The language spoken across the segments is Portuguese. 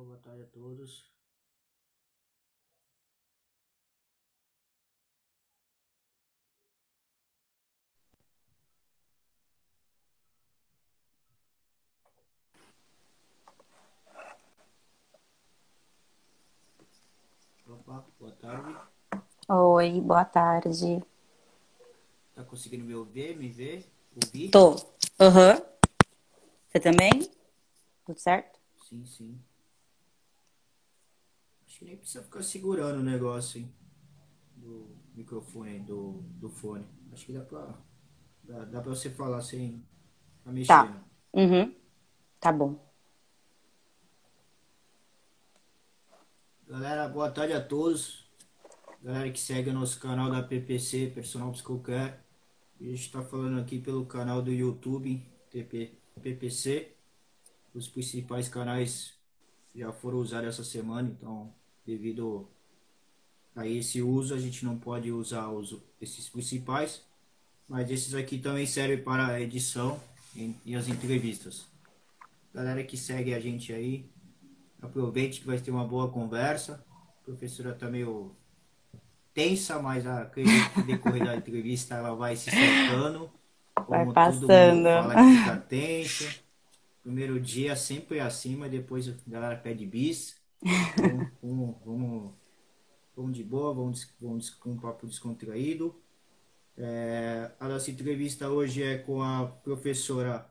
Boa tarde a todos. Opa, boa tarde. Oi, boa tarde. Tá conseguindo me ouvir, me ver, ouvir? Tô. Aham. Você também? Tudo certo? Sim, sim. Acho que nem precisa ficar segurando o negócio, hein? Do microfone, do fone. Acho que dá pra você falar sem tá Tá. mexendo. Uhum. Tá bom. Galera, boa tarde a todos. Galera que segue o nosso canal da PPC, Personal Psicocare. A gente tá falando aqui pelo canal do YouTube, PPC. Os principais canais já foram usados essa semana, então, devido a esse uso, a gente não pode usar esses principais, mas esses aqui também servem para a edição e as entrevistas. Galera que segue a gente aí, aproveite que vai ter uma boa conversa. A professora está meio tensa, mas acredito que decorrer da entrevista ela vai se soltando, Vai como todo mundo passando. fala que fica tenso. Primeiro dia sempre acima, depois a galera pede bis. Então, vamos de boa, vamos com um papo descontraído. A nossa entrevista hoje é com a professora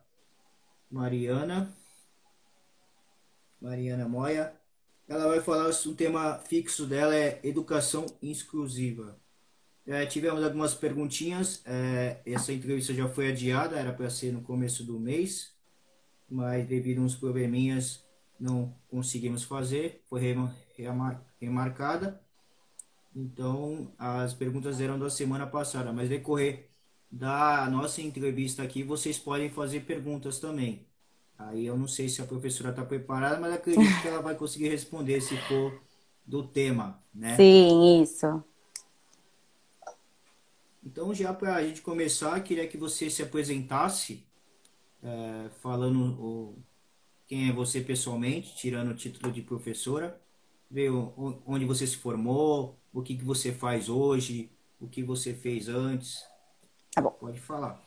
Mariana, Mariana Moya. Ela vai falar, o tema fixo dela é educação inclusiva. Tivemos algumas perguntinhas, essa entrevista já foi adiada, era para ser no começo do mês, mas devido a uns probleminhas não conseguimos fazer, foi remarcada. Então, as perguntas eram da semana passada, mas decorrer da nossa entrevista aqui, vocês podem fazer perguntas também. Aí eu não sei se a professora está preparada, mas acredito que ela vai conseguir responder se for do tema, né? Sim, isso. Então, já para a gente começar, queria que você se apresentasse, falando quem é você pessoalmente, tirando o título de professora, ver onde você se formou, o que que você faz hoje, o que você fez antes. Tá bom. Pode falar.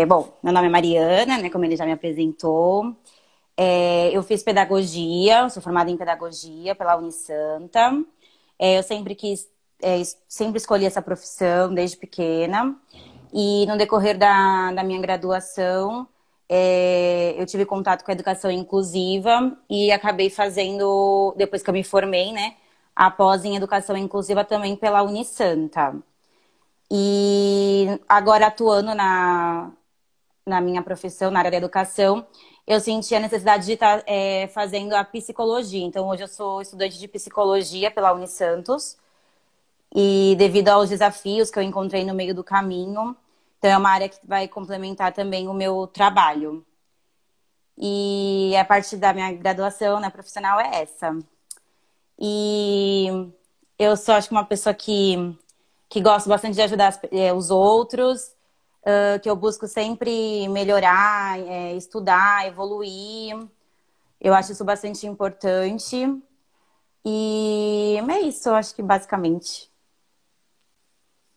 Bom, meu nome é Mariana, né? Como ele já me apresentou. Eu fiz pedagogia, sou formada em pedagogia pela Unisanta. Eu sempre quis, sempre escolhi essa profissão desde pequena. E no decorrer da minha graduação, eu tive contato com a educação inclusiva e acabei fazendo, depois que eu me formei, né, a pós em educação inclusiva também pela Unisanta. E agora atuando na minha profissão, na área da educação, eu senti a necessidade de estar fazendo a psicologia. Então, hoje eu sou estudante de psicologia pela Unisantos. E devido aos desafios que eu encontrei no meio do caminho, então é uma área que vai complementar também o meu trabalho. E a parte da minha graduação, né, profissional é essa. E eu sou, acho que uma pessoa que gosto bastante de ajudar os outros, que eu busco sempre melhorar, estudar, evoluir. Eu acho isso bastante importante. E é isso, eu acho que basicamente.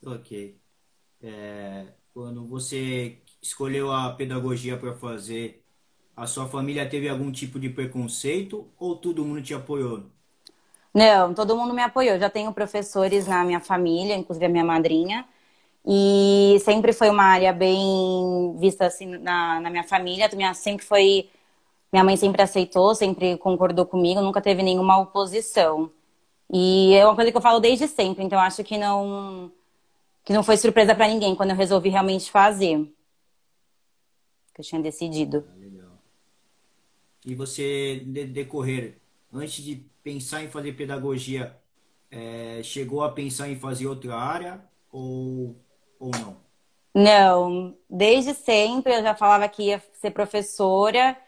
Ok. Quando você escolheu a pedagogia para fazer, a sua família teve algum tipo de preconceito ou todo mundo te apoiou? Não, todo mundo me apoiou. Já tenho professores na minha família, inclusive a minha madrinha. E sempre foi uma área bem vista assim na minha família. Sempre foi. Minha mãe sempre aceitou, sempre concordou comigo, nunca teve nenhuma oposição. E é uma coisa que eu falo desde sempre, então acho que não foi surpresa pra ninguém quando eu resolvi realmente fazer, que eu tinha decidido. Ah, legal. E você, decorrer, antes de pensar em fazer pedagogia, chegou a pensar em fazer outra área ou não? Não, desde sempre eu já falava que ia ser professora.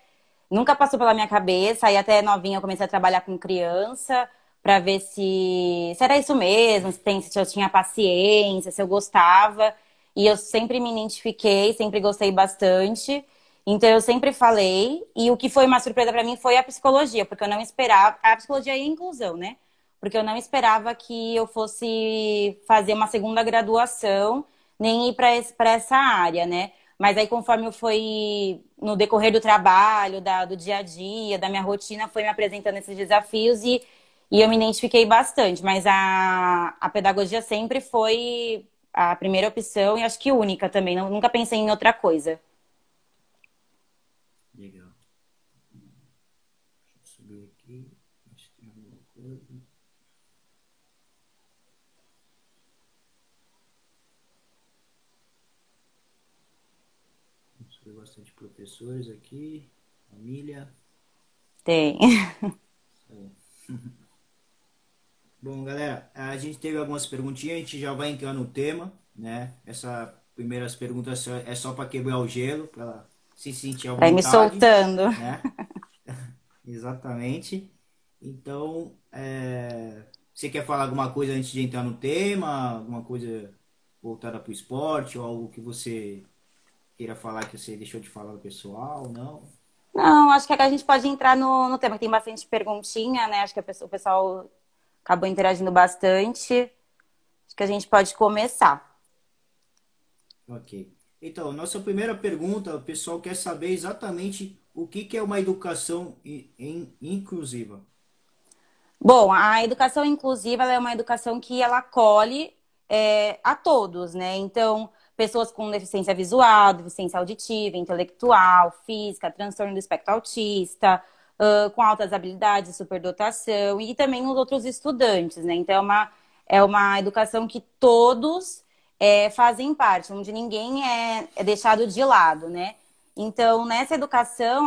Nunca passou pela minha cabeça. Aí até novinha eu comecei a trabalhar com criança para ver se era isso mesmo, se eu tinha paciência, se eu gostava. E eu sempre me identifiquei, sempre gostei bastante. Então eu sempre falei, e o que foi uma surpresa para mim foi a psicologia, porque eu não esperava, a psicologia e a inclusão, né? Porque eu não esperava que eu fosse fazer uma segunda graduação, nem ir para essa área, né? Mas aí conforme eu fui no decorrer do trabalho, do dia a dia, da minha rotina, foi me apresentando esses desafios e eu me identifiquei bastante. Mas a pedagogia sempre foi a primeira opção e acho que única também. Nunca pensei em outra coisa. Legal. Deixa eu subir aqui. Se tem alguma coisa. Vamos ver bastante professores aqui. Família. Tem. Bom, galera, a gente teve algumas perguntinhas, a gente já vai entrar no tema, né? Essas primeiras perguntas é só para quebrar o gelo, para ela se sentir à Vai me vontade, soltando. né? Exatamente. Então, você quer falar alguma coisa antes de entrar no tema? Alguma coisa voltada para o esporte ou algo que você queira falar que você deixou de falar do pessoal? Não? Não, acho que a gente pode entrar no tema, que tem bastante perguntinha, né? Acho que o pessoal acabou interagindo bastante. Acho que a gente pode começar. Ok. Então, nossa primeira pergunta, o pessoal quer saber exatamente o que que é uma educação inclusiva. Bom, a educação inclusiva ela é uma educação que ela acolhe a todos, né? Então, pessoas com deficiência visual, deficiência auditiva, intelectual, física, transtorno do espectro autista, com altas habilidades, superdotação e também os outros estudantes, né? Então, é uma educação que todos fazem parte, onde ninguém é deixado de lado, né? Então, nessa educação,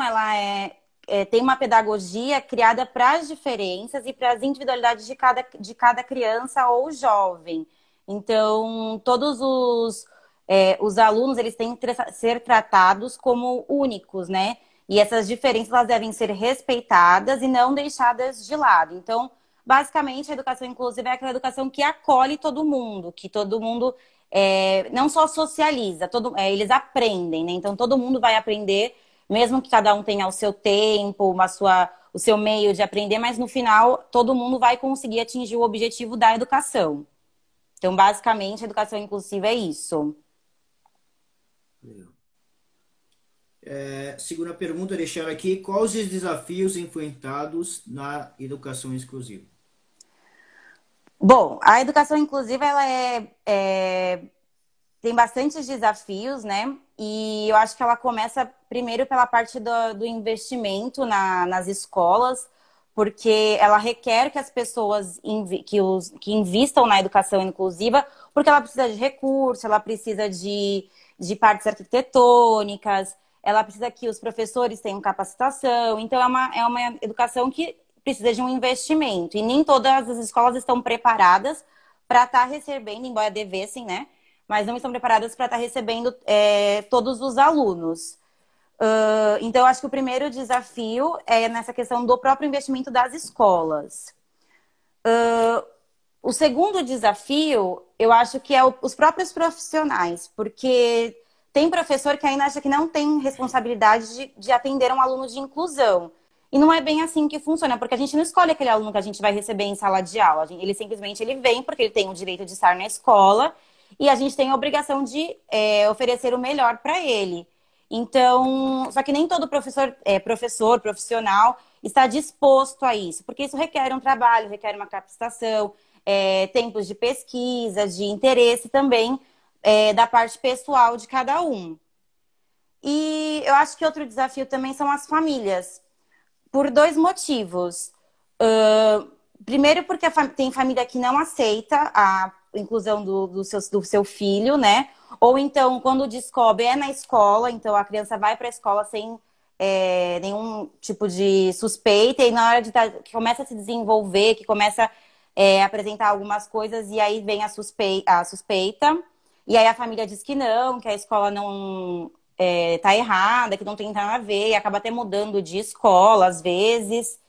tem uma pedagogia criada para as diferenças e para as individualidades de cada criança ou jovem. Então, todos os alunos eles têm que ser tratados como únicos, né? E essas diferenças elas devem ser respeitadas e não deixadas de lado. Então, basicamente, a educação inclusiva é aquela educação que acolhe todo mundo, que todo mundo não só socializa, eles aprendem, né? Então, todo mundo vai aprender mesmo que cada um tenha o seu tempo, o seu meio de aprender, mas no final todo mundo vai conseguir atingir o objetivo da educação. Então, basicamente, a educação inclusiva é isso. Legal. Segunda pergunta, deixar aqui, quais os desafios enfrentados na educação exclusiva? Bom, a educação inclusiva ela tem bastantes desafios, né? E eu acho que ela começa primeiro pela parte do investimento nas escolas, porque ela requer que as pessoas que invistam na educação inclusiva, porque ela precisa de recursos, ela precisa de partes arquitetônicas, ela precisa que os professores tenham capacitação. Então, é uma educação que precisa de um investimento. E nem todas as escolas estão preparadas para estar recebendo, embora devessem, né? Mas não estão preparadas para estar recebendo todos os alunos. Então, eu acho que o primeiro desafio é nessa questão do próprio investimento das escolas. O segundo desafio, eu acho que é os próprios profissionais, porque tem professor que ainda acha que não tem responsabilidade de atender um aluno de inclusão. E não é bem assim que funciona, porque a gente não escolhe aquele aluno que a gente vai receber em sala de aula. Ele simplesmente vem porque ele tem o direito de estar na escola e a gente tem a obrigação de oferecer o melhor para ele. Então, só que nem todo professor, profissional, está disposto a isso, porque isso requer um trabalho, requer uma capacitação, tempos de pesquisa, de interesse também da parte pessoal de cada um. E eu acho que outro desafio também são as famílias, por dois motivos. Primeiro, porque tem família que não aceita a inclusão do seu filho, né? Ou então, quando descobre, é na escola, então a criança vai para a escola sem nenhum tipo de suspeita, e na hora que começa a se desenvolver, que começa a apresentar algumas coisas, e aí vem a suspeita, e aí a família diz que a escola não tá errada, que não tem nada a ver, e acaba até mudando de escola às vezes.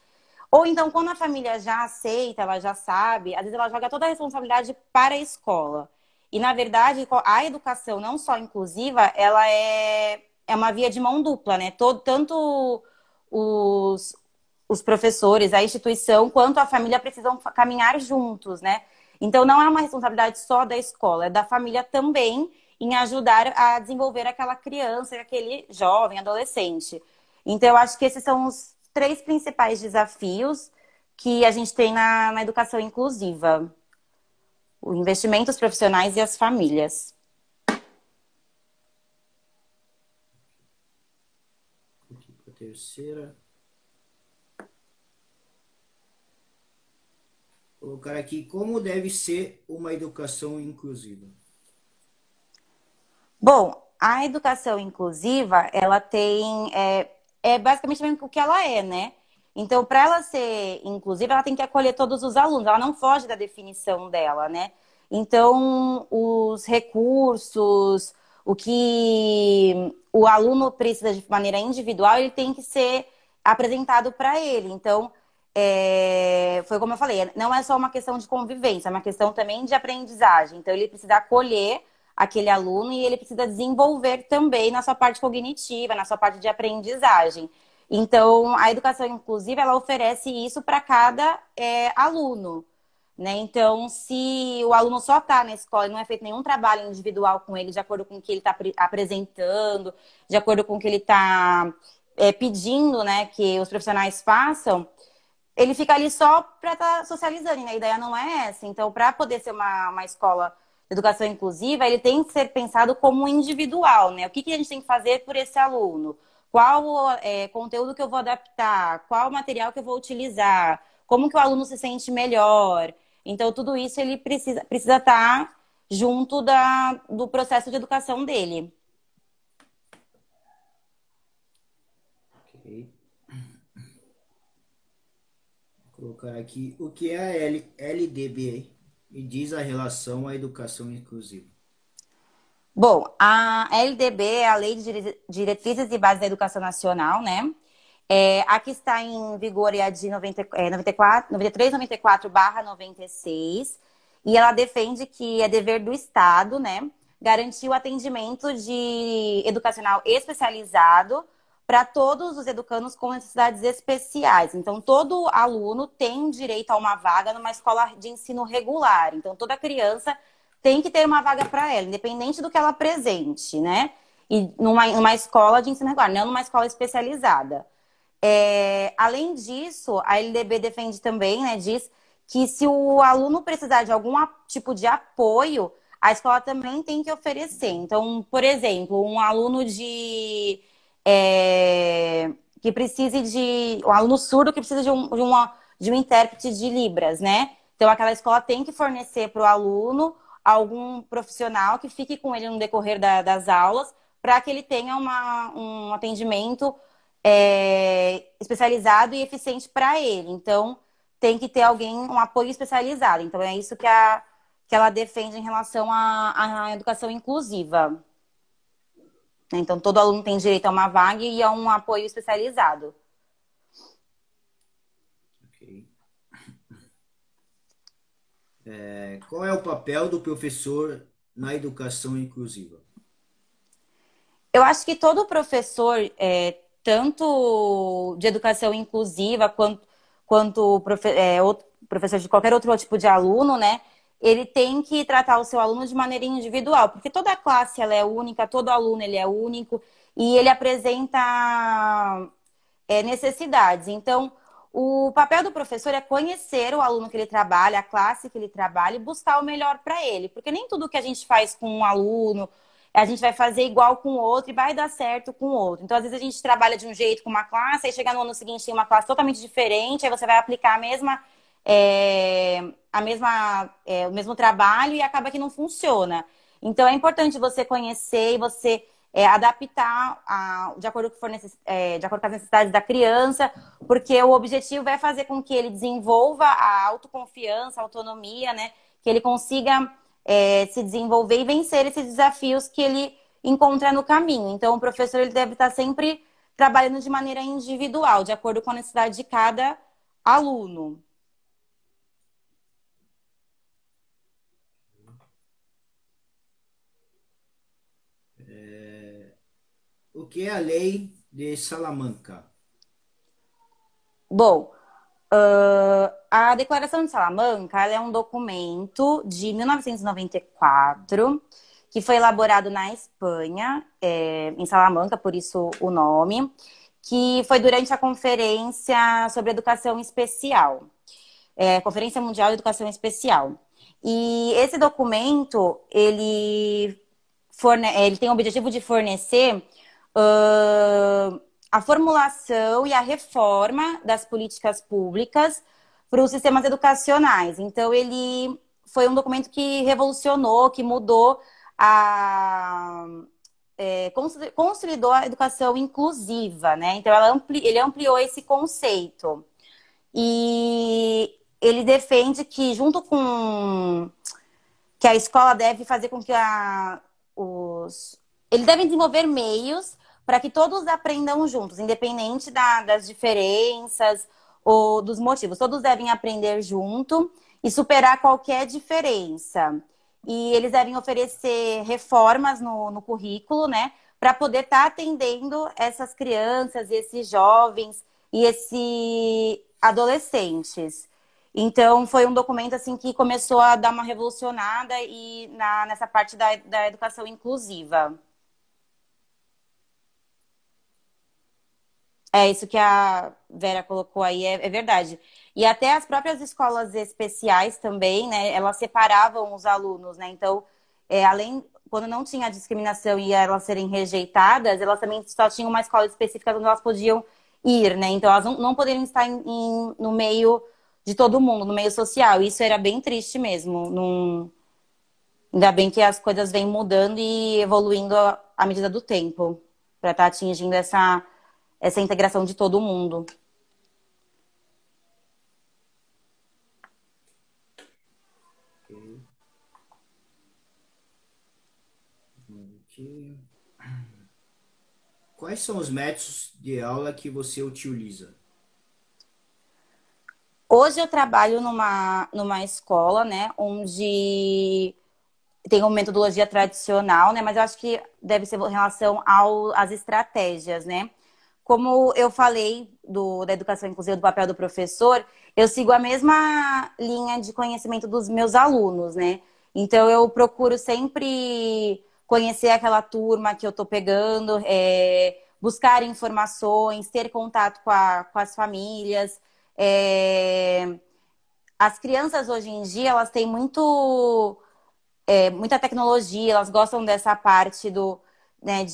Ou então, quando a família já aceita, ela já sabe, às vezes ela joga toda a responsabilidade para a escola. E, na verdade, a educação não só inclusiva, ela é é uma via de mão dupla, né? Tanto os, os professores, a instituição, quanto a família precisam caminhar juntos, né? Então, não é uma responsabilidade só da escola, é da família também em ajudar a desenvolver aquela criança, aquele jovem, adolescente. Então, eu acho que esses são os três principais desafios que a gente tem na educação inclusiva: o investimento, os profissionais e as famílias. Aqui para a terceira. Vou colocar aqui como deve ser uma educação inclusiva. Bom, a educação inclusiva, ela tem, é basicamente o que ela é, né? Então, para ela ser inclusiva, ela tem que acolher todos os alunos, ela não foge da definição dela, né? Então, os recursos, o que o aluno precisa de maneira individual, ele tem que ser apresentado para ele. Então, foi como eu falei, não é só uma questão de convivência, é uma questão também de aprendizagem. Então, ele precisa acolher aquele aluno e ele precisa desenvolver também na sua parte cognitiva, na sua parte de aprendizagem. Então, a educação inclusiva, ela oferece isso para cada aluno, né? Então, se o aluno só está na escola e não é feito nenhum trabalho individual com ele, de acordo com o que ele está apresentando, de acordo com o que ele está pedindo, né, que os profissionais façam, ele fica ali só para estar socializando, né? A ideia não é essa. Então, para poder ser uma escola de educação inclusiva, ele tem que ser pensado como individual, né? O que a gente tem que fazer por esse aluno? Qual conteúdo que eu vou adaptar? Qual material que eu vou utilizar? Como que o aluno se sente melhor? Então, tudo isso ele precisa estar junto do processo de educação dele. Ok. Vou colocar aqui o que é a LDB e diz a relação à educação inclusiva. Bom, a LDB é a Lei de Diretrizes e Bases da Educação Nacional, né? A que está em vigor é a de 94, 93, 94/96, e ela defende que é dever do Estado, né, garantir o atendimento educacional especializado para todos os educandos com necessidades especiais. Então, todo aluno tem direito a uma vaga numa escola de ensino regular. Então, toda criança tem que ter uma vaga para ela, independente do que ela apresente, né? E numa escola de ensino regular, não numa escola especializada. Além disso, a LDB defende também, né, diz que se o aluno precisar de algum tipo de apoio, a escola também tem que oferecer. Então, por exemplo, um aluno que precise um aluno surdo que precisa de um intérprete de Libras, né? Então, aquela escola tem que fornecer para o aluno algum profissional que fique com ele no decorrer das aulas, para que ele tenha um atendimento especializado e eficiente para ele. Então, tem que ter alguém, um apoio especializado. Então, é isso que ela defende em relação à educação inclusiva. Então, todo aluno tem direito a uma vaga e a um apoio especializado. Ok. Qual é o papel do professor na educação inclusiva? Eu acho que todo professor, tanto de educação inclusiva quanto professor de qualquer outro tipo de aluno, né? Ele tem que tratar o seu aluno de maneira individual, porque toda classe ela é única, todo aluno ele é único e ele apresenta necessidades. Então, o papel do professor é conhecer o aluno que ele trabalha, a classe que ele trabalha e buscar o melhor para ele. Porque nem tudo que a gente faz com um aluno, a gente vai fazer igual com o outro e vai dar certo com o outro. Então, às vezes, a gente trabalha de um jeito com uma classe, aí chega no ano seguinte tem uma classe totalmente diferente, aí você vai aplicar o mesmo trabalho e acaba que não funciona. Então, é importante você conhecer e você adaptar de acordo de acordo com as necessidades da criança, porque o objetivo é fazer com que ele desenvolva a autoconfiança, a autonomia, né? Que ele consiga se desenvolver e vencer esses desafios que ele encontra no caminho. Então, o professor ele deve estar sempre trabalhando de maneira individual, de acordo com a necessidade de cada aluno. o que é a lei de Salamanca? Bom, a Declaração de Salamanca, ela é um documento de 1994 que foi elaborado na Espanha, em Salamanca, por isso o nome, que foi durante a Conferência sobre Educação Especial, Conferência Mundial de Educação Especial. E esse documento, ele tem o objetivo de fornecer a formulação e a reforma das políticas públicas para os sistemas educacionais. Então, ele foi um documento que revolucionou, que mudou consolidou a educação inclusiva, né? Então, ele ampliou esse conceito. E ele defende que, junto com que a escola deve fazer com que ele deve desenvolver meios para que todos aprendam juntos, independente das diferenças ou dos motivos. Todos devem aprender junto e superar qualquer diferença. E eles devem oferecer reformas no currículo, né? Para poder estar atendendo essas crianças, esses jovens e esses adolescentes. Então, foi um documento assim que começou a dar uma revolucionada nessa parte da educação inclusiva. É isso que a Vera colocou aí, é verdade. E até as próprias escolas especiais também, né? Elas separavam os alunos, né? Então, além, quando não tinha discriminação e elas serem rejeitadas, elas também só tinham uma escola específica onde elas podiam ir, né? Então, elas não poderiam estar no meio de todo mundo, no meio social. Isso era bem triste mesmo. Ainda bem que as coisas vêm mudando e evoluindo à medida do tempo, para estar atingindo essa integração de todo mundo. Aqui. Quais são os métodos de aula que você utiliza? Hoje eu trabalho numa escola, né, onde tem uma metodologia tradicional, né, mas eu acho que deve ser em relação às estratégias, né? Como eu falei da educação inclusiva, do papel do professor, eu sigo a mesma linha de conhecimento dos meus alunos, né? Então, eu procuro sempre conhecer aquela turma que eu estou pegando, buscar informações, ter contato com as famílias. É, As crianças hoje em dia, elas têm muita tecnologia, elas gostam dessa parte né,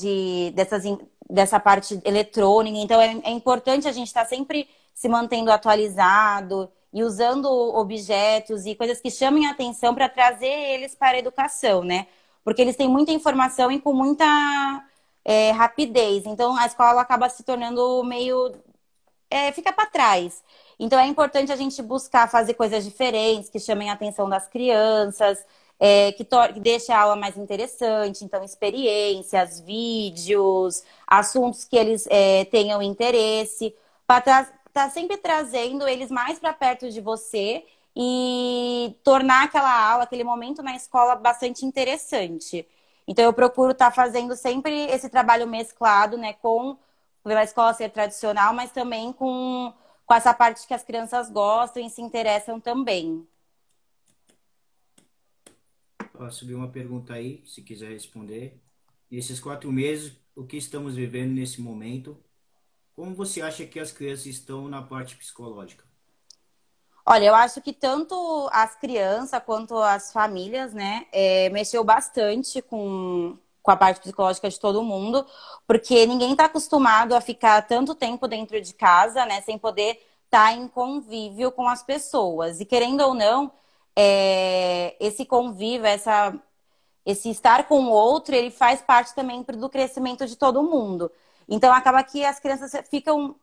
dessa parte eletrônica. Então, é importante a gente estar sempre se mantendo atualizado e usando objetos e coisas que chamem a atenção para trazer eles para a educação, né? Porque eles têm muita informação e com muita rapidez. Então, a escola acaba se tornando meio fica para trás. Então é importante a gente buscar fazer coisas diferentes que chamem a atenção das crianças, que deixe a aula mais interessante. Então, experiências, vídeos, assuntos que eles tenham interesse, para estar sempre trazendo eles mais para perto de você e tornar aquela aula, aquele momento na escola bastante interessante. Então, eu procuro estar fazendo sempre esse trabalho mesclado, né, com pela escola ser tradicional, mas também com essa parte que as crianças gostam e se interessam também. Posso subir uma pergunta aí, se quiser responder. Nesses 4 meses, o que estamos vivendo nesse momento? Como você acha que as crianças estão na parte psicológica? Olha, eu acho que tanto as crianças quanto as famílias, né, mexeu bastante com a parte psicológica de todo mundo, porque ninguém está acostumado a ficar tanto tempo dentro de casa, né, sem poder estar em convívio com as pessoas. E querendo ou não, esse convívio, esse estar com o outro, ele faz parte também do crescimento de todo mundo. Então, acaba que as crianças ficam...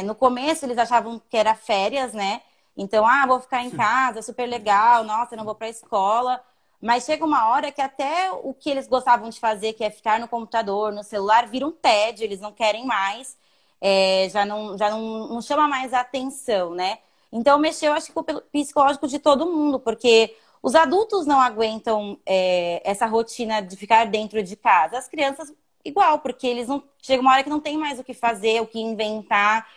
no começo, eles achavam que era férias, né? Então, vou ficar em casa, super legal, nossa, não vou para a escola. Mas chega uma hora que até o que eles gostavam de fazer, que é ficar no computador, no celular, vira um tédio, eles não querem mais, já não chama mais a atenção, né? Então, mexeu, acho que, com o psicológico de todo mundo, porque os adultos não aguentam essa rotina de ficar dentro de casa. As crianças igual, porque eles não. Chega uma hora que não tem mais o que fazer, o que inventar,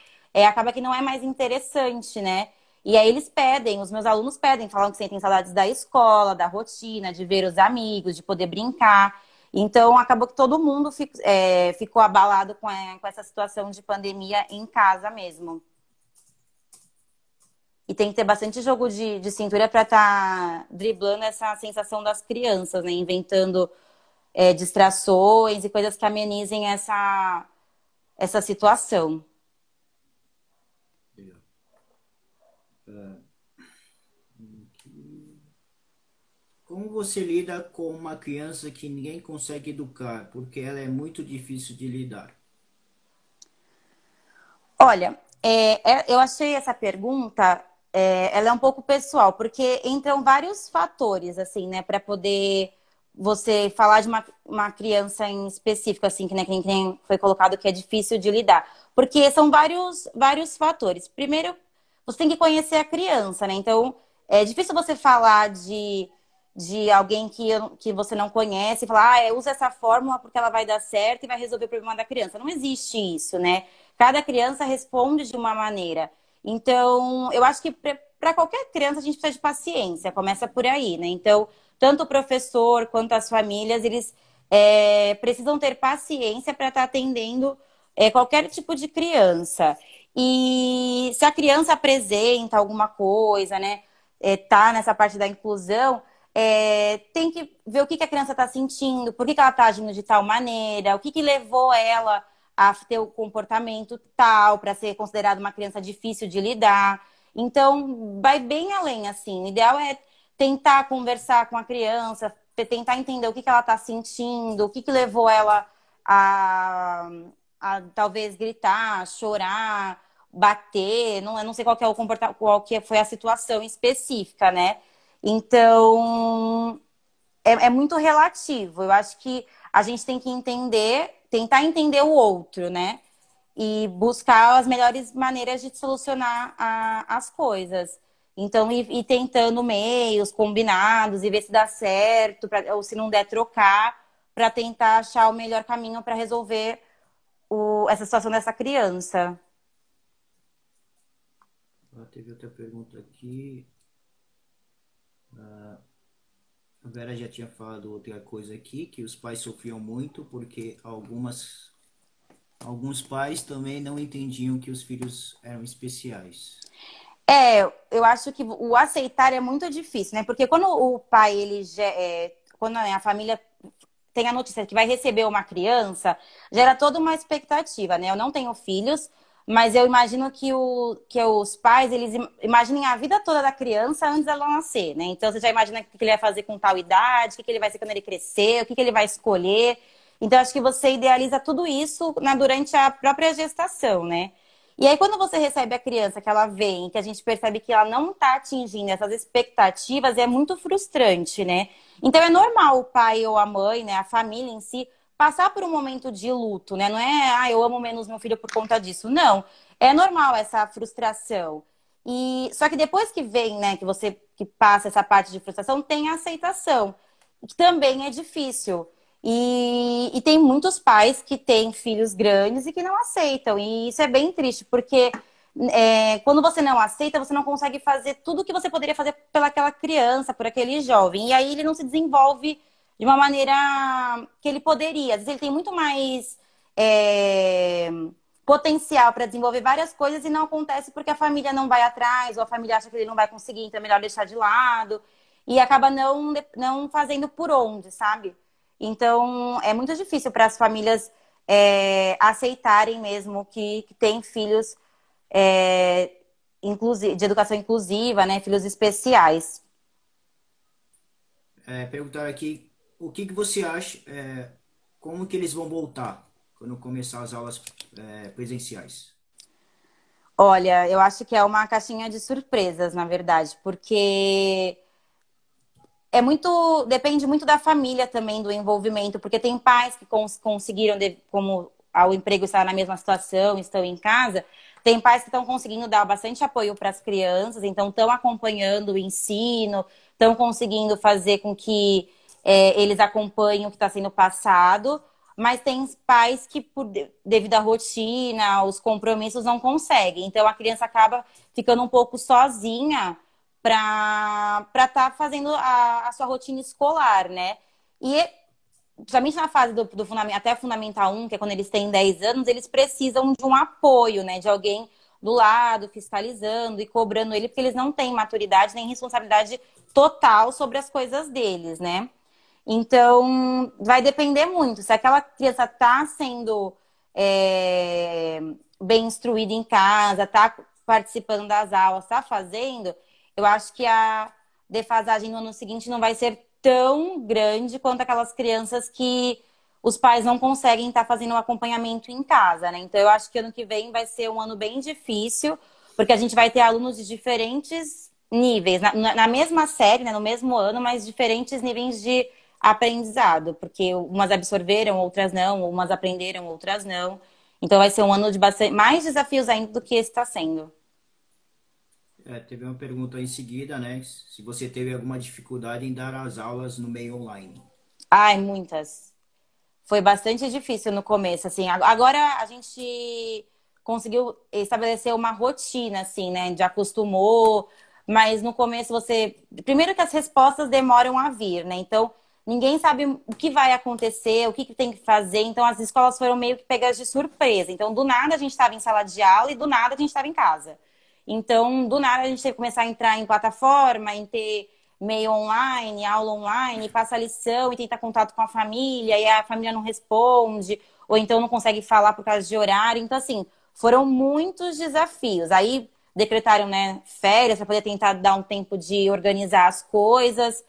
acaba que não é mais interessante, né? E aí eles pedem, os meus alunos pedem, falam que sentem saudades da escola, da rotina, de ver os amigos, de poder brincar. Então acabou que todo mundo ficou abalado com essa situação de pandemia em casa mesmo. E tem que ter bastante jogo de cintura para estar driblando essa sensação das crianças, né? Inventando distrações e coisas que amenizem essa situação. Como você lida com uma criança que ninguém consegue educar, porque ela é muito difícil de lidar? Olha, eu achei essa pergunta, ela é um pouco pessoal, porque entram vários fatores, assim, né, para poder você falar de uma criança em específico, assim, que nem foi colocado que é difícil de lidar. Porque são vários fatores. Primeiro, você tem que conhecer a criança, né? Então, é difícil você falar de alguém que você não conhece e falar, usa essa fórmula porque ela vai dar certo e vai resolver o problema da criança. Não existe isso, né? Cada criança responde de uma maneira. Então, eu acho que para qualquer criança a gente precisa de paciência, começa por aí, né? Então, tanto o professor quanto as famílias, eles precisam ter paciência para estar atendendo qualquer tipo de criança. E se a criança apresenta alguma coisa, né? Tá nessa parte da inclusão, tem que ver o que a criança está sentindo, por que ela está agindo de tal maneira, o que levou ela a ter o comportamento tal, para ser considerada uma criança difícil de lidar. Então, vai bem além, assim. O ideal é tentar conversar com a criança, tentar entender o que ela está sentindo, o que levou ela a talvez gritar, chorar, bater. Não, eu não sei qual que é o comportamento, qual que foi a situação específica, né? Então, é muito relativo. Eu acho que a gente tem que tentar entender o outro, né? E buscar as melhores maneiras de solucionar as coisas. Então, ir tentando meios combinados e ver se dá certo, ou se não der, trocar, para tentar achar o melhor caminho para resolver essa situação dessa criança. Teve outra pergunta aqui. A Vera já tinha falado outra coisa aqui, que os pais sofriam muito porque alguns pais também não entendiam que os filhos eram especiais. Eu acho que o aceitar é muito difícil, né? Porque quando o pai, quando né, a família tem a notícia que vai receber uma criança, gera toda uma expectativa, né? Eu não tenho filhos, mas eu imagino que os pais, eles imaginem a vida toda da criança antes dela nascer, né? Então, você já imagina o que ele vai fazer com tal idade, o que ele vai ser quando ele crescer, o que ele vai escolher. Então, acho que você idealiza tudo isso durante a própria gestação, né? E aí, quando você recebe a criança, que ela vem, que a gente percebe que ela não está atingindo essas expectativas, é muito frustrante, né? Então, é normal o pai ou a mãe, né, a família em si, passar por um momento de luto, né? Não é, eu amo menos meu filho por conta disso. Não. É normal essa frustração. E só que depois que vem, né, que passa essa parte de frustração, tem a aceitação, que também é difícil. E tem muitos pais que têm filhos grandes e que não aceitam. E isso é bem triste, porque quando você não aceita, você não consegue fazer tudo o que você poderia fazer pelaquela criança, por aquele jovem. E aí ele não se desenvolve de uma maneira que ele poderia. Às vezes ele tem muito mais potencial para desenvolver várias coisas e não acontece porque a família não vai atrás, ou a família acha que ele não vai conseguir, então é melhor deixar de lado. E acaba não fazendo por onde, sabe? Então, é muito difícil para as famílias aceitarem mesmo que tem filhos de educação inclusiva, né? Filhos especiais. Perguntaram aqui o que você acha, como que eles vão voltar quando começar as aulas presenciais? Olha, eu acho que é uma caixinha de surpresas, na verdade, porque depende muito da família também, do envolvimento, porque tem pais que conseguiram, como o emprego está na mesma situação, estão em casa, tem pais que estão conseguindo dar bastante apoio para as crianças, então estão acompanhando o ensino, estão conseguindo fazer com que eles acompanhem o que está sendo passado, mas tem pais que, devido à rotina, aos compromissos, não conseguem. Então a criança acaba ficando um pouco sozinha para estar fazendo a sua rotina escolar, né? E principalmente na fase do até Fundamental 1, que é quando eles têm 10 anos, eles precisam de um apoio, né? De alguém do lado, fiscalizando e cobrando ele, porque eles não têm maturidade nem responsabilidade total sobre as coisas deles, né? Então, vai depender muito. Se aquela criança está sendo bem instruída em casa, está participando das aulas, está fazendo, eu acho que a defasagem no ano seguinte não vai ser tão grande quanto aquelas crianças que os pais não conseguem estar fazendo o acompanhamento em casa, né? Então, eu acho que ano que vem vai ser um ano bem difícil, porque a gente vai ter alunos de diferentes níveis, na mesma série, né, no mesmo ano, mas diferentes níveis de aprendizado, porque umas absorveram, outras não, umas aprenderam, outras não. Então, vai ser um ano de bastante, mais desafios ainda do que esse está sendo. Teve uma pergunta em seguida, né? Se você teve alguma dificuldade em dar as aulas no meio online. Ai, muitas. Foi bastante difícil no começo, assim. Agora a gente conseguiu estabelecer uma rotina, assim, né? Já acostumou, mas no começo você. Primeiro que as respostas demoram a vir, né? Então, ninguém sabe o que vai acontecer, o que tem que fazer. Então, as escolas foram meio que pegas de surpresa. Então, do nada a gente estava em sala de aula e do nada a gente estava em casa. Então, do nada a gente teve que começar a entrar em plataforma, em ter meio online, aula online, passa lição e tenta contato com a família, e a família não responde, ou então não consegue falar por causa de horário. Então, assim, foram muitos desafios. Aí decretaram, né, férias para poder tentar dar um tempo de organizar as coisas.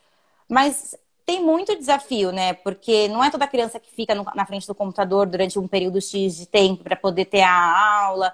Mas tem muito desafio, né? Porque não é toda criança que fica na frente do computador durante um período X de tempo para poder ter a aula,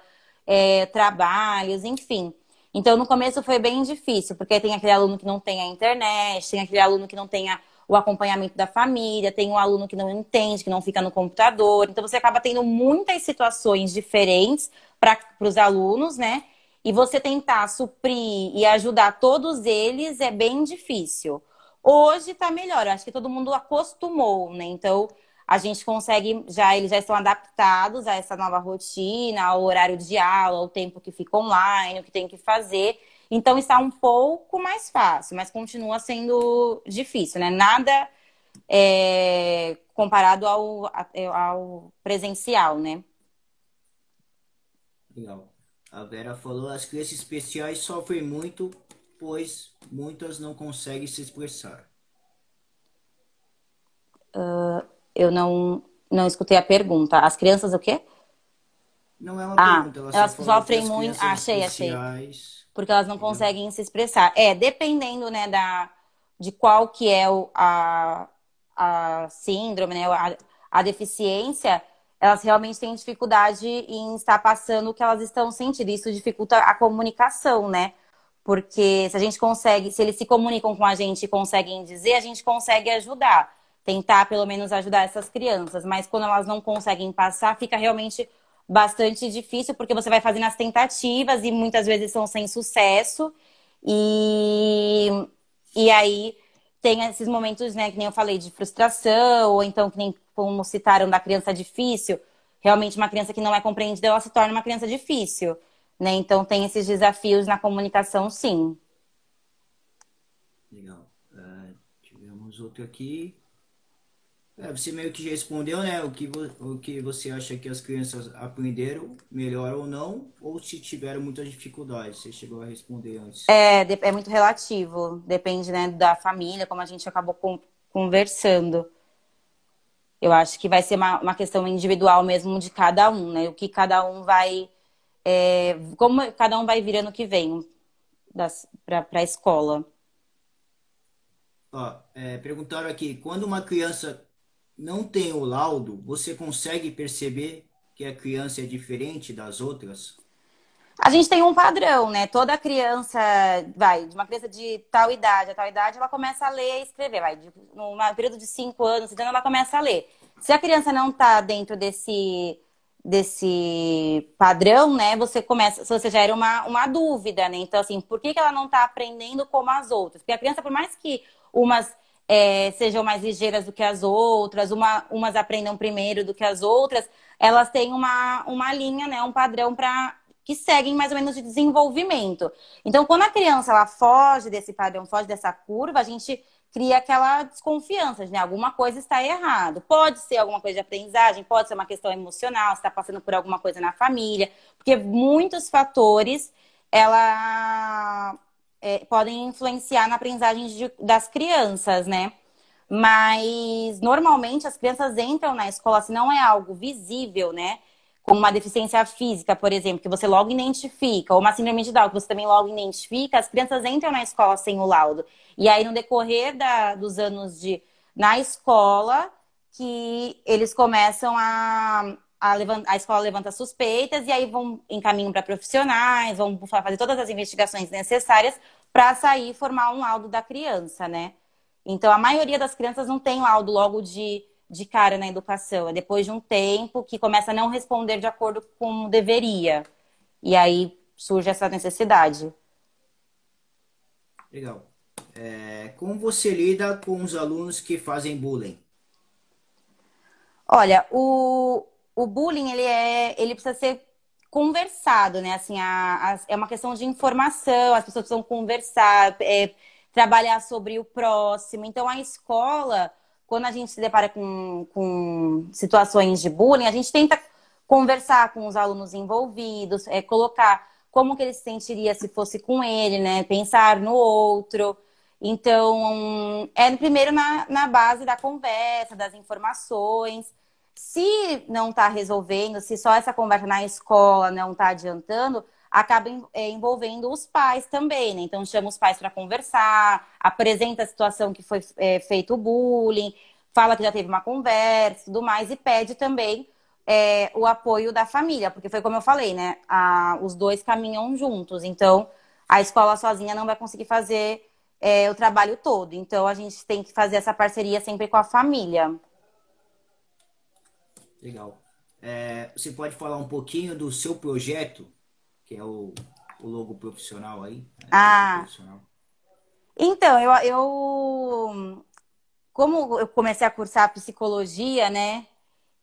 trabalhos, enfim. Então, no começo foi bem difícil, porque tem aquele aluno que não tem a internet, tem aquele aluno que não tem o acompanhamento da família, tem um aluno que não entende, que não fica no computador. Então, você acaba tendo muitas situações diferentes para os alunos, né? E você tentar suprir e ajudar todos eles é bem difícil. Hoje tá melhor, eu acho que todo mundo acostumou, né? Então, a gente consegue, eles já estão adaptados a essa nova rotina, ao horário de aula, ao tempo que fica online, o que tem que fazer. Então está um pouco mais fácil, mas continua sendo difícil, né? Nada comparado ao presencial, né? Legal. A Vera falou, as crianças especiais sofrem muito, pois muitas não conseguem se expressar. Eu não escutei a pergunta. As crianças o quê? Não é uma Ah, pergunta, ela só elas falou que sofrem as muito. crianças Achei. especiais, Porque elas não entendeu? conseguem se expressar. Dependendo, né, de qual que é a síndrome, né, a deficiência, elas realmente têm dificuldade em estar passando o que elas estão sentindo. Isso dificulta a comunicação, né? Porque se a gente consegue, se eles se comunicam com a gente e conseguem dizer, a gente consegue ajudar. Tentar, pelo menos, ajudar essas crianças. Mas quando elas não conseguem passar, fica realmente bastante difícil, porque você vai fazendo as tentativas e muitas vezes são sem sucesso. E, e aí tem esses momentos, né, que nem eu falei, de frustração, ou então, que nem como citaram da criança difícil, realmente uma criança que não é compreendida, ela se torna uma criança difícil, né? Então tem esses desafios na comunicação, sim. Legal. Tivemos outro aqui. Você meio que já respondeu, né? O que você acha que as crianças aprenderam, melhor ou não, ou se tiveram muitas dificuldades. Você chegou a responder antes. É muito relativo, depende, né, da família, como a gente acabou conversando. Eu acho que vai ser uma questão individual mesmo de cada um, né? O que cada um vai. Como cada um vai virando que vem para a escola. Ó, perguntaram aqui, quando uma criança não tem o laudo, você consegue perceber que a criança é diferente das outras? A gente tem um padrão, né? Toda criança, de uma criança de tal idade a tal idade, ela começa a ler e escrever. Num período de 5 anos, então ela começa a ler. Se a criança não está dentro desse padrão, né? Você gera uma dúvida, né? Então, assim, por que ela não está aprendendo como as outras? Porque a criança, por mais que umas sejam mais ligeiras do que as outras, umas aprendam primeiro do que as outras, elas têm uma linha, né, um padrão para que seguem mais ou menos de desenvolvimento. Então, quando a criança ela foge desse padrão, foge dessa curva, a gente cria aquela desconfiança, né? Alguma coisa está errado. Pode ser alguma coisa de aprendizagem, pode ser uma questão emocional, você está passando por alguma coisa na família, porque muitos fatores ela podem influenciar na aprendizagem das crianças, né? Mas normalmente as crianças entram na escola se não é algo visível, né? Como uma deficiência física, por exemplo, que você logo identifica, ou uma síndrome de Down, que você também logo identifica, as crianças entram na escola sem o laudo. E aí, no decorrer dos anos na escola, que eles começam a escola levanta suspeitas e aí vão encaminham para profissionais, vão fazer todas as investigações necessárias para sair e formar um laudo da criança, né? Então, a maioria das crianças não tem laudo logo de cara na educação. É depois de um tempo que começa a não responder de acordo com como deveria. E aí surge essa necessidade. Legal. Como você lida com os alunos que fazem bullying? Olha, o bullying, ele precisa ser conversado, né? Assim, é uma questão de informação, as pessoas precisam conversar, trabalhar sobre o próximo. Então, a escola, quando a gente se depara com situações de bullying, a gente tenta conversar com os alunos envolvidos, colocar como que ele se sentiria se fosse com ele, né? Pensar no outro. Então, primeiro na base da conversa, das informações. Se não está resolvendo, se só essa conversa na escola não está adiantando, acaba envolvendo os pais também, né? Então, chama os pais para conversar, apresenta a situação que foi feito o bullying, fala que já teve uma conversa e tudo mais, e pede também o apoio da família, porque foi como eu falei, né? Os dois caminham juntos, então a escola sozinha não vai conseguir fazer o trabalho todo. Então, a gente tem que fazer essa parceria sempre com a família. Legal. Você pode falar um pouquinho do seu projeto, que é o logo profissional aí, né? TP Ah, profissional. então, como eu comecei a cursar psicologia, né?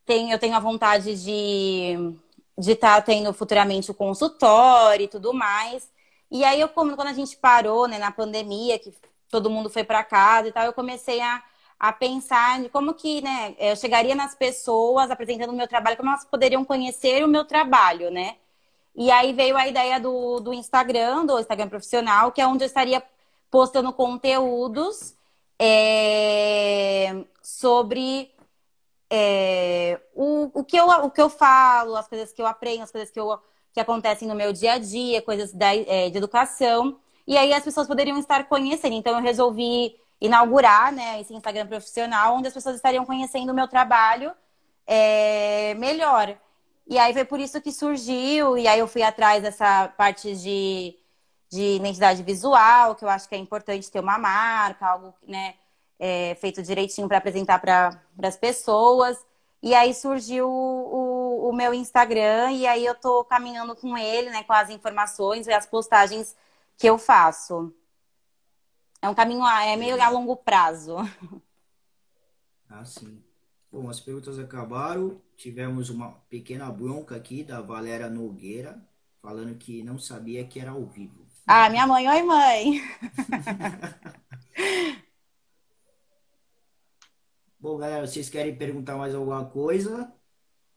Eu tenho a vontade de estar tendo futuramente o consultório e tudo mais. E aí, quando a gente parou, né, na pandemia, que todo mundo foi para casa e tal, eu comecei a pensar de como que, né, eu chegaria nas pessoas apresentando o meu trabalho, como elas poderiam conhecer o meu trabalho, né? E aí veio a ideia do Instagram, do Instagram profissional, que é onde eu estaria postando conteúdos sobre o que eu falo, as coisas que eu aprendo, as coisas que acontecem no meu dia a dia, coisas de educação. E aí as pessoas poderiam estar conhecendo. Então eu resolvi inaugurar, né, esse Instagram profissional, onde as pessoas estariam conhecendo o meu trabalho melhor. E aí foi por isso que surgiu, e aí eu fui atrás dessa parte de identidade visual, que eu acho que é importante ter uma marca, algo, né, feito direitinho para apresentar para as pessoas. E aí surgiu o meu Instagram, e aí eu tô caminhando com ele, né, com as informações e as postagens que eu faço. É um caminho, meio a Legal. longo prazo. Ah, sim. Bom, as perguntas acabaram. Tivemos uma pequena bronca aqui da Valéria Nogueira, falando que não sabia que era ao vivo. Ah, minha mãe, oi mãe. Bom, galera, vocês querem perguntar mais alguma coisa?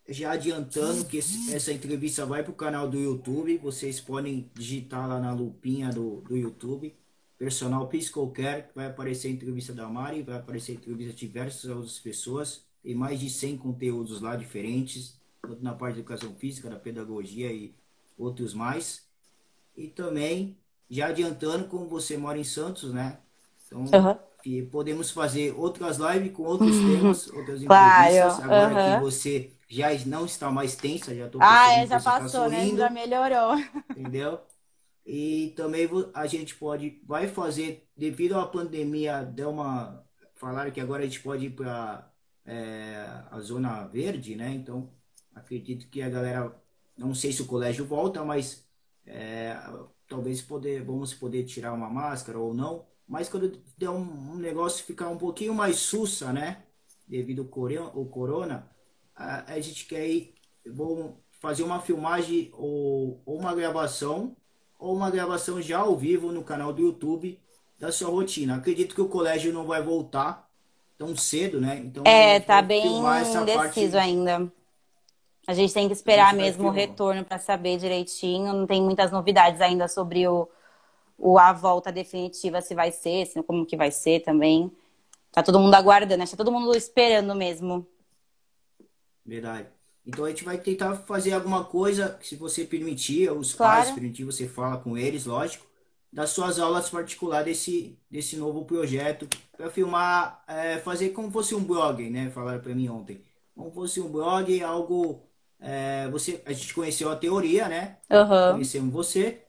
Já adiantando que essa entrevista vai para o canal do YouTube, vocês podem digitar lá na lupinha do YouTube, Personal Psicocare, vai aparecer a entrevista da Mari, vai aparecer a entrevista de diversas outras pessoas, tem mais de 100 conteúdos lá diferentes, tanto na parte de educação física, da pedagogia e outros mais. E também, já adiantando, como você mora em Santos, né? Então, Uhum. podemos fazer outras lives com outros temas, outras entrevistas. Claro, Agora que uhum. você já não está mais tensa, já estou Ah, percebendo que já você está passou, né? Já sorrindo, melhorou. entendeu? E também a gente vai fazer, devido à pandemia, falaram que agora a gente pode ir para a zona verde, né? Então, acredito que a galera, não sei se o colégio volta, mas é, talvez vamos poder tirar uma máscara ou não. Mas quando der um negócio ficar um pouquinho mais sussa, né? Devido ao corona, a gente quer ir, vou fazer uma filmagem ou uma gravação já ao vivo no canal do YouTube da sua rotina. Acredito que o colégio não vai voltar tão cedo, né? Então a É, gente tá vai bem filmar essa indeciso parte, ainda. A gente tem que a esperar gente vai mesmo o filmar. retorno para saber direitinho. Não tem muitas novidades ainda sobre a volta definitiva, se vai ser, se, como que vai ser também. Tá todo mundo aguardando, né? Tá todo mundo esperando mesmo. Verdade. Então a gente vai tentar fazer alguma coisa, se você permitir, os pais Claro. permitir, você fala com eles, lógico, das suas aulas particulares desse novo projeto, para filmar, fazer como fosse um blog, né? Falaram para mim ontem. Como fosse um blog, algo. A gente conheceu a teoria, né? Aham. Conhecemos você,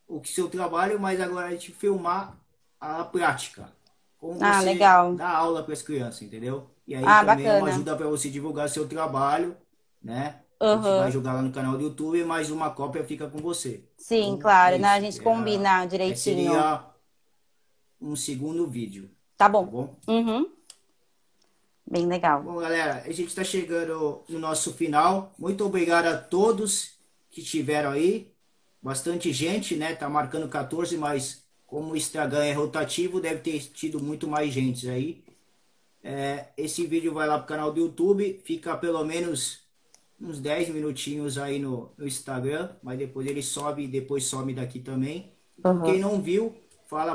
o que seu trabalho, mas agora a gente filmar a prática. Como Ah, você legal. dá aula para as crianças, entendeu? E aí Ah, também é uma bacana. ajuda para você divulgar seu trabalho, né? A gente vai Aham. jogar lá no canal do YouTube, mas uma cópia fica com você. Sim, Então é claro, né? A isso. gente combina direitinho. Seria um segundo vídeo, Tá tá bom. bom? Uhum. Bem legal. Bom, galera, a gente está chegando no nosso final. Muito obrigado a todos que estiveram aí. Bastante gente, né? Tá marcando 14, mas como o Instagram é rotativo, deve ter tido muito mais gente aí. Esse vídeo vai lá pro canal do YouTube, fica pelo menos uns 10 minutinhos aí no Instagram, mas depois ele sobe, depois some daqui também. Então quem Aham. não viu,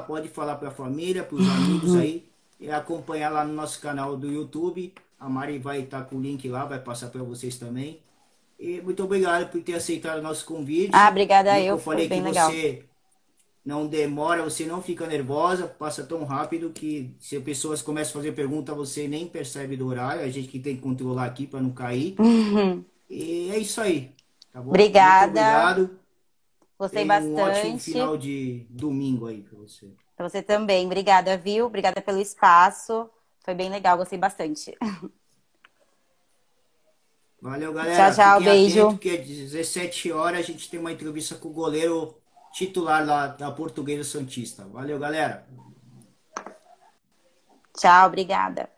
pode falar para a família, para os amigos aí, e acompanhar lá no nosso canal do YouTube. A Mari vai estar com o link lá, vai passar para vocês também. E muito obrigado por ter aceitado o nosso Ah, convite. obrigada Viu que eu, eu foi falei que bem legal. você não demora, você não fica nervosa, passa tão rápido que se as pessoas começam a fazer pergunta, você nem percebe do horário. A gente que tem que controlar aqui para não cair. E é isso aí, tá bom? Muito Obrigada. obrigado. Gostei Tenha um ótimo bastante. final de domingo aí para você. Pra você também. Obrigada, viu? Obrigada pelo espaço. Foi bem legal, gostei bastante. Valeu, Tchau, galera. tchau, Fiquem atentos beijo. que às 17 horas a gente tem uma entrevista com o goleiro titular lá da Portuguesa Santista. Valeu, galera. Tchau, obrigada.